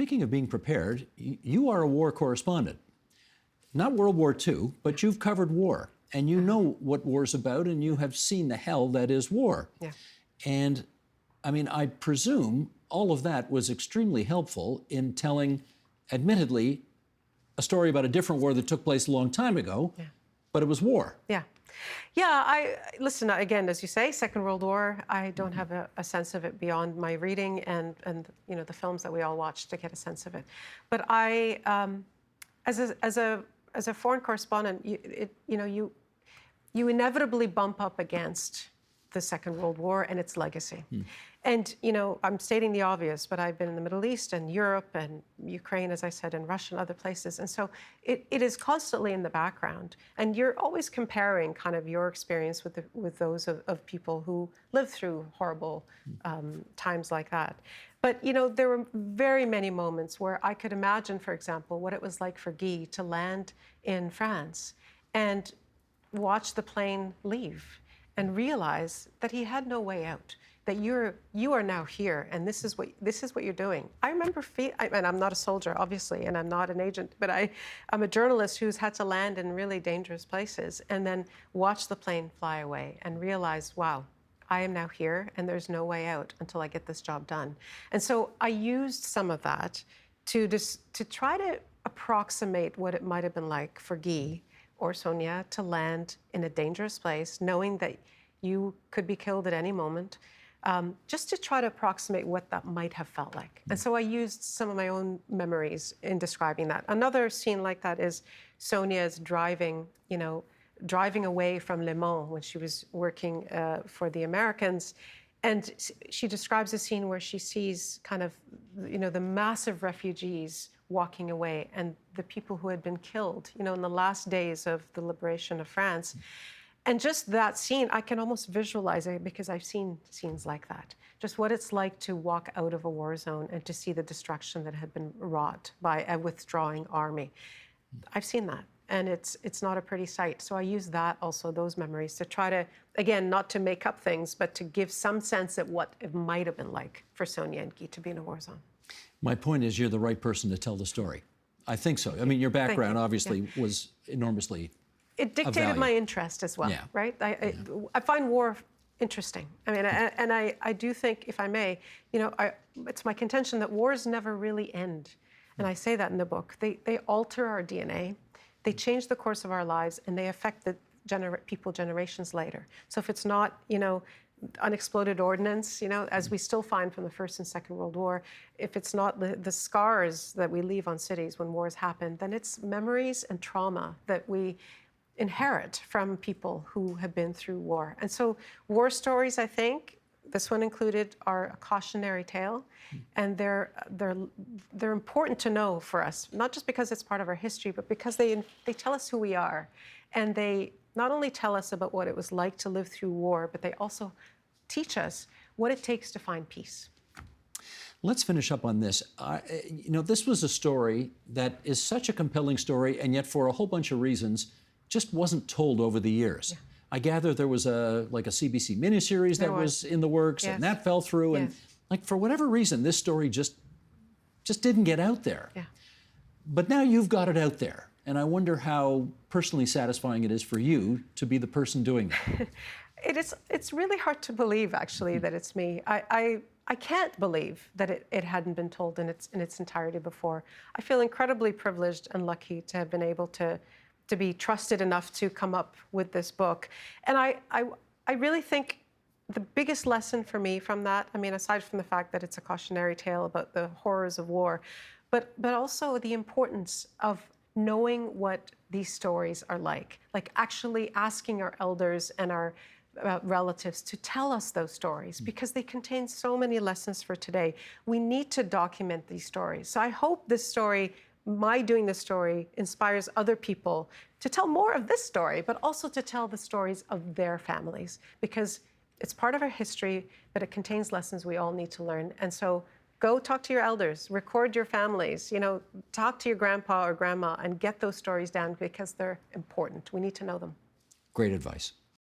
speaking of being prepared, you are a war correspondent. Not World War II, but you've covered war. And you know what war's about, and you have seen the hell that is war. Yeah. And, I mean, I presume all of that was extremely helpful in telling, admittedly, a story about a different war that took place a long time ago, but it was war. Yeah. Yeah, listen, again, as you say, Second World War, I don't have a sense of it beyond my reading and you know, the films that we all watch to get a sense of it. But I, as a foreign correspondent, you inevitably bump up against the Second World War and its legacy. And, you know, I'm stating the obvious, but I've been in the Middle East and Europe and Ukraine, as I said, and Russia and other places. And so it is constantly in the background. And you're always comparing kind of your experience with those of people who lived through horrible times like that. But, you know, there were very many moments where I could imagine, for example, what it was like for Guy to land in France and watch the plane leave and realize that he had no way out, that you are now here, and this is what you're doing. I remember, and I'm not a soldier, obviously, and I'm not an agent, but I'm a journalist who's had to land in really dangerous places and then watch the plane fly away and realize, wow, I am now here, and there's no way out until I get this job done. And so I used some of that to try to approximate what it might have been like for Guy or Sonia to land in a dangerous place, knowing that you could be killed at any moment, just to try to approximate what that might have felt like. And so I used some of my own memories in describing that. Another scene like that is Sonia's driving away from Le Mans when she was working for the Americans. And she describes a scene where she sees kind of, you know, the massive refugees walking away and the people who had been killed, you know, in the last days of the liberation of France. And just that scene, I can almost visualize it because I've seen scenes like that. Just what it's like to walk out of a war zone and to see the destruction that had been wrought by a withdrawing army. I've seen that, and it's not a pretty sight. So I use that also, those memories, to try to, again, not to make up things, but to give some sense of what it might have been like for Sonia and Guy to be in a war zone. My point is, you're the right person to tell the story. I think so. I mean, your background obviously was enormously It dictated my interest as well, right? I find war interesting. I mean, and I do think, if I may, you know, it's my contention that wars never really end. And I say that in the book. They alter our DNA, they change the course of our lives, and they affect the people generations later. So if it's not, you know, unexploded ordnance, you know, as we still find from the First and Second World War, if it's not the scars that we leave on cities when wars happen, then it's memories and trauma that we inherit from people who have been through war. And so war stories, I think, this one included, are a cautionary tale, and they're important to know for us, not just because it's part of our history, but because they tell us who we are, and they not only tell us about what it was like to live through war, but they also teach us what it takes to find peace. Let's finish up on this. You know, this was a story that is such a compelling story, and yet for a whole bunch of reasons, just wasn't told over the years. Yeah. I gather there was a CBC miniseries that was in the works, and that fell through, and like for whatever reason, this story just didn't get out there. Yeah. But now you've got it out there, and I wonder how personally satisfying it is for you to be the person doing that. It's really hard to believe, actually, that it's me. I can't believe that it hadn't been told in its entirety before. I feel incredibly privileged and lucky to have been able to be trusted enough to come up with this book. And I really think the biggest lesson for me from that, I mean, aside from the fact that it's a cautionary tale about the horrors of war, but also the importance of knowing what these stories are like actually asking our elders and our relatives to tell us those stories, because they contain so many lessons for today. We need to document these stories. So I hope this story, my doing this story, inspires other people to tell more of this story, but also to tell the stories of their families, because it's part of our history, but it contains lessons we all need to learn. And so go talk to your elders, record your families, you know, talk to your grandpa or grandma and get those stories down, because they're important. We need to know them. Great advice.